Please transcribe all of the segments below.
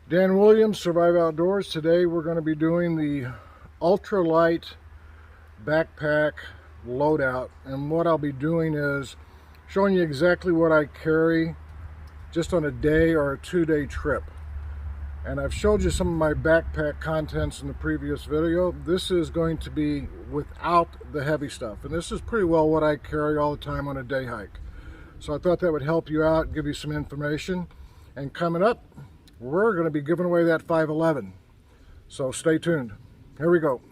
Dan Williams, Survive Outdoors. Today we're going to be doing the ultralight backpack loadout, and what I'll be doing is showing you exactly what I carry just on a day or a 2-day trip. And I've showed you some of my backpack contents in the previous video. This is going to be without the heavy stuff, and this is pretty well what I carry all the time on a day hike. So I thought that would help you out, give you some information. And coming up, we're going to be giving away that 511. So stay tuned. Here we go.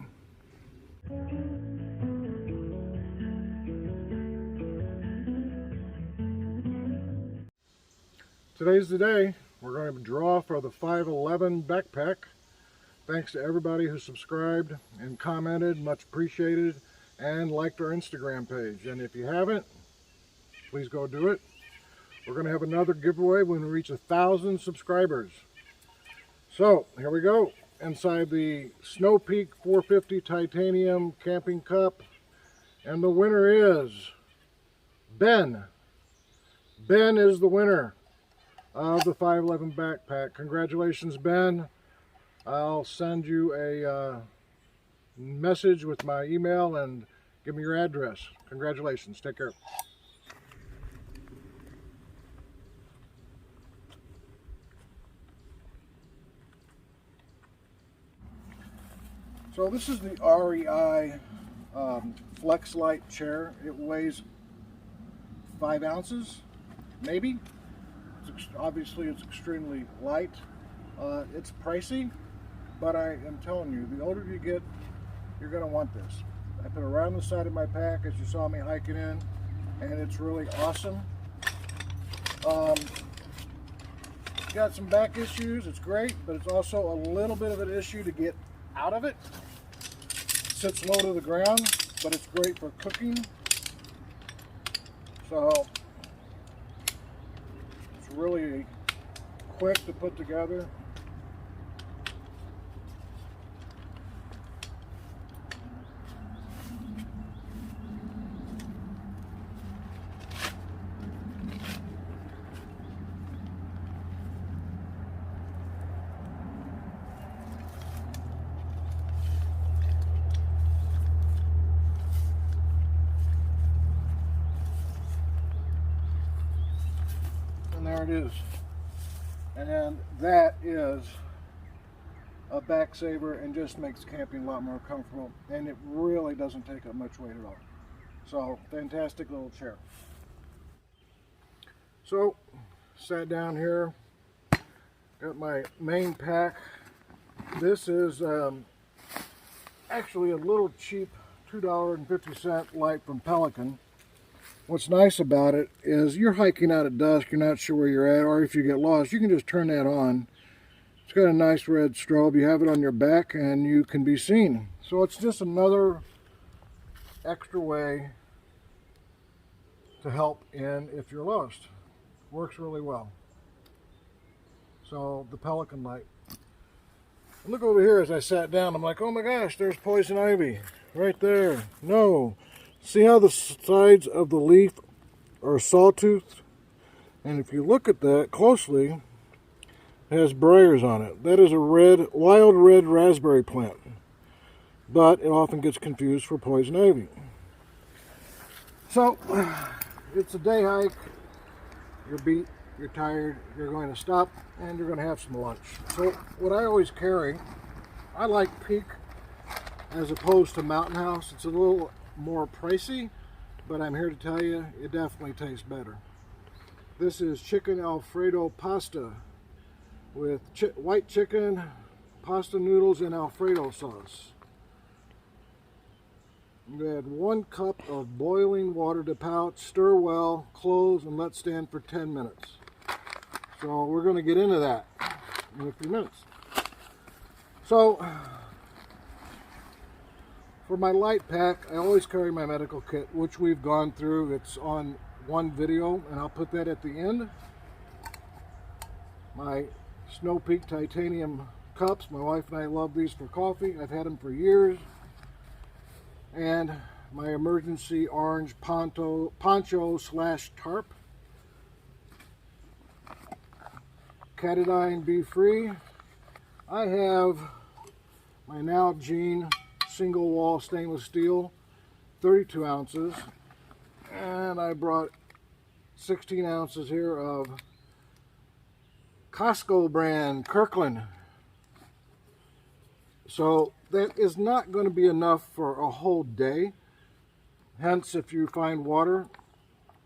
Today's the day. We're going to draw for the 511 backpack. Thanks to everybody who subscribed and commented, much appreciated, and liked our Instagram page. And if you haven't, please go do it. We're going to have another giveaway when we reach 1,000 subscribers. So here we go. Inside the Snow Peak 450 titanium camping cup, and the winner is Ben. Ben is the winner of the 511 backpack. Congratulations, Ben. I'll send you a message with my email and give me your address. Congratulations. Take care. So this is the REI Flex Chair. It weighs 5 ounces, maybe. Obviously it's extremely light. It's pricey, but I am telling you, the older you get, you're going to want this. I put it right on the side of my pack as you saw me hiking in, and it's really awesome. Got some back issues, it's great, but it's also a little bit of an issue to get out of it. Sits low to the ground, but it's great for cooking. So it's really quick to put together. There it is, and that is a back saver and just makes camping a lot more comfortable, and it really doesn't take up much weight at all. So fantastic little chair. So sat down here, got my main pack. This is actually a little cheap $2.50 light from Pelican. What's nice about it is you're hiking out at dusk, you're not sure where you're at, or if you get lost, you can just turn that on. It's got a nice red strobe. You have it on your back and you can be seen. So it's just another extra way to help in if you're lost. Works really well. So the Pelican light. Look over here as I sat down. I'm like, oh my gosh, there's poison ivy right there. No. See how the sides of the leaf are sawtoothed? And if you look at that closely, it has briars on it. That is a wild red raspberry plant. But it often gets confused for poison ivy. So, it's a day hike. You're beat, you're tired, you're going to stop, and you're going to have some lunch. So, what I always carry, I like Peak as opposed to Mountain House. It's a little more pricey, but I'm here to tell you it definitely tastes better. This is chicken Alfredo pasta with white chicken, pasta noodles, and Alfredo sauce. You add 1 cup of boiling water to pout, stir well, close, and let stand for 10 minutes. So we're going to get into that in a few minutes. So for my light pack, I always carry my medical kit, which we've gone through. It's on one video, and I'll put that at the end. My Snow Peak titanium cups. My wife and I love these for coffee. I've had them for years. And my emergency orange poncho slash tarp. Catadine Be Free I have my Nalgene single wall stainless steel, 32 ounces, and I brought 16 ounces here of Costco brand Kirkland. So that is not going to be enough for a whole day. Hence, if you find water,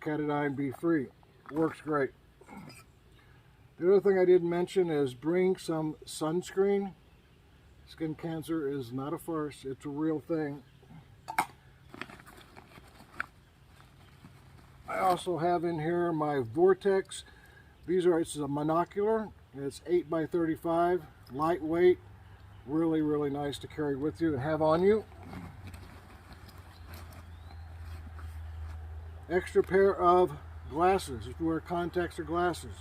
Catadine Be Free. Works great. The other thing I didn't mention is bring some sunscreen. Skin cancer is not a farce. It's a real thing. I also have in here my Vortex. It's a monocular. It's 8 by 35, lightweight, really, really nice to carry with you and have on you. Extra pair of glasses. If you wear contacts or glasses,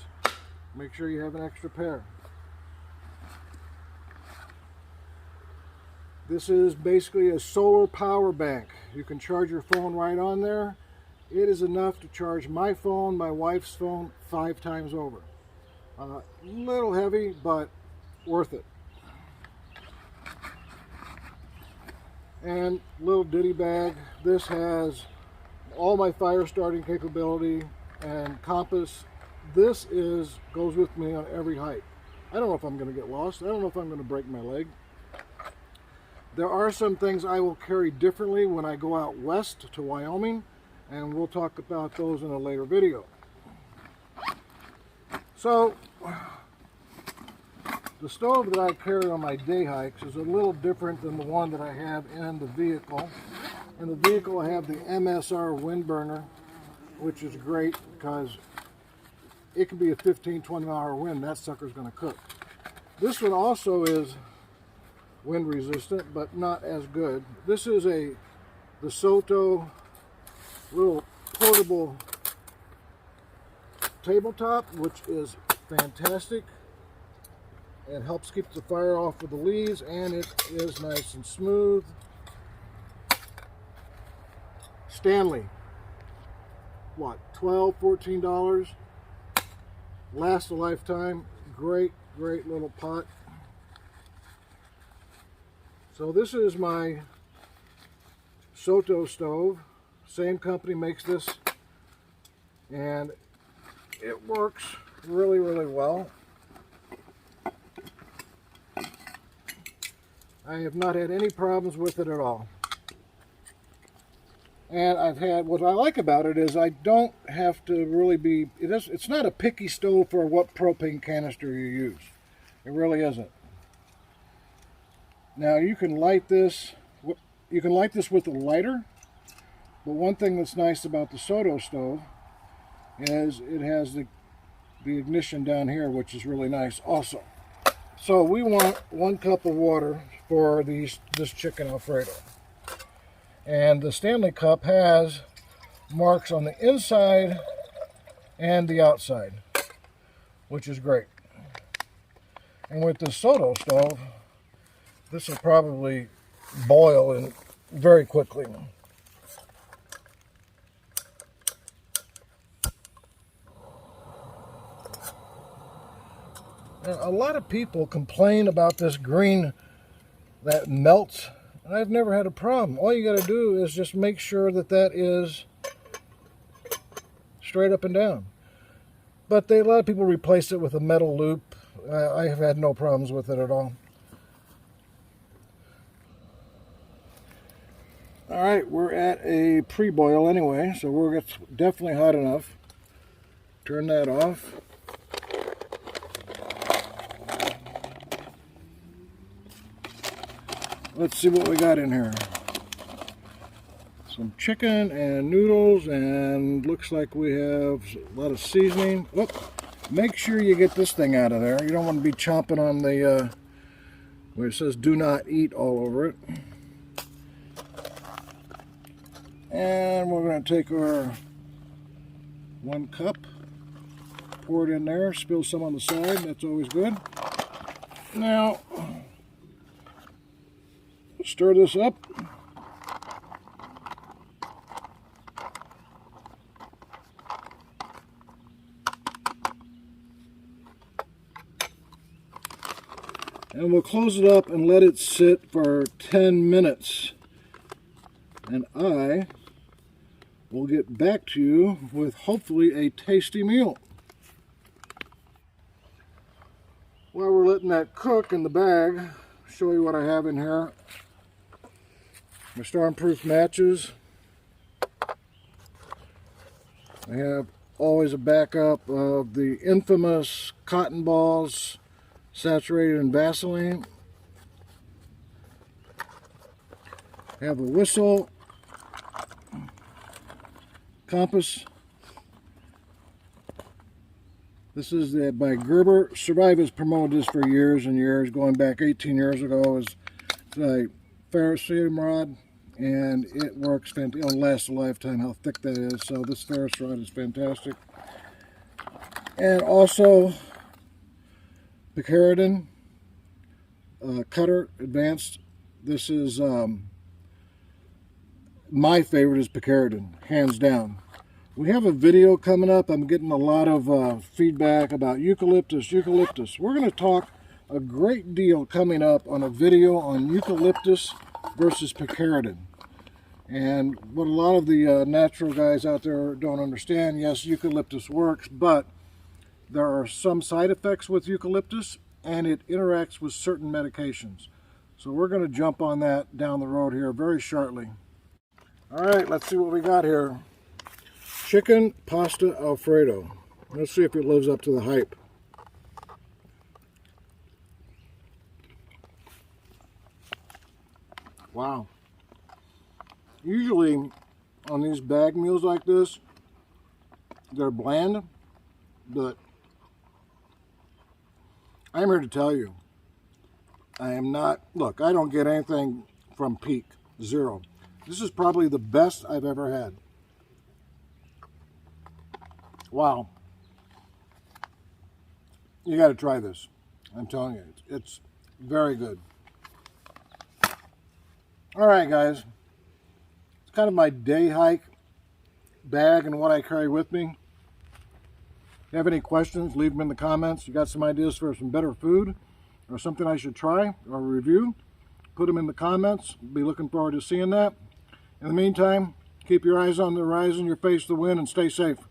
make sure you have an extra pair. This is basically a solar power bank. You can charge your phone right on there. It is enough to charge my phone, my wife's phone 5 times over. Little heavy, but worth it. And little ditty bag. This has all my fire starting capability and compass. This goes with me on every hike. I don't know if I'm going to get lost. I don't know if I'm going to break my leg. There are some things I will carry differently when I go out west to Wyoming, and we'll talk about those in a later video. So, the stove that I carry on my day hikes is a little different than the one that I have in the vehicle. In the vehicle I have the MSR wind burner, which is great because it can be a 15-20 mile hour wind. That sucker's going to cook. This one also is wind resistant, but not as good. This is the Soto little portable tabletop, which is fantastic. It helps keep the fire off of the leaves, and it is nice and smooth. Stanley, what, $12, $14? Lasts a lifetime. Great, great little pot. So this is my Soto stove. Same company makes this, and it works really, really well. I have not had any problems with it at all. And what I like about it is I don't have to really be, it's not a picky stove for what propane canister you use. It really isn't. Now you can light this with a lighter, but one thing that's nice about the Soto stove is it has the ignition down here, which is really nice also. So we want 1 cup of water for this chicken Alfredo. And the Stanley cup has marks on the inside and the outside, which is great. And with the Soto stove, this will probably boil in very quickly. Now, a lot of people complain about this green that melts, and I've never had a problem. All you got to do is just make sure that is straight up and down. But a lot of people replace it with a metal loop. I have had no problems with it at all. All right, we're at a pre-boil anyway, so it's definitely hot enough. Turn that off. Let's see what we got in here. Some chicken and noodles, and looks like we have a lot of seasoning. Oh, make sure you get this thing out of there. You don't want to be chomping on the where it says "do not eat" all over it. And we're going to take our 1 cup, pour it in there, spill some on the side. That's always good. Now, stir this up. And we'll close it up and let it sit for 10 minutes. And I will get back to you with hopefully a tasty meal. While we're letting that cook in the bag, I'll show you what I have in here. My stormproof matches. I have always a backup of the infamous cotton balls saturated in Vaseline. I have a whistle, compass. This is by Gerber. Survive has promoted this for years and years, going back 18 years ago. It's a ferrocerium rod, and it works fantastic. It'll last a lifetime, how thick that is. So this ferrous rod is fantastic. And also Picaridin cutter advanced. This is my favorite is Picaridin, hands down. We have a video coming up. I'm getting a lot of feedback about eucalyptus. We're going to talk a great deal coming up on a video on eucalyptus versus Picaridin. And what a lot of the natural guys out there don't understand, yes, eucalyptus works, but there are some side effects with eucalyptus, and it interacts with certain medications. So we're going to jump on that down the road here very shortly. All right, let's see what we got here. Chicken pasta Alfredo. Let's see if it lives up to the hype. Wow. Usually on these bag meals like this, they're bland, but I'm here to tell you, I am not, look, I don't get anything from Peak, zero. This is probably the best I've ever had. Wow. You got to try this. I'm telling you, it's very good. All right, guys. It's kind of my day hike bag and what I carry with me. If you have any questions, leave them in the comments. You got some ideas for some better food or something I should try or review, put them in the comments. Be looking forward to seeing that. In the meantime, keep your eyes on the horizon, your face to the wind, and stay safe.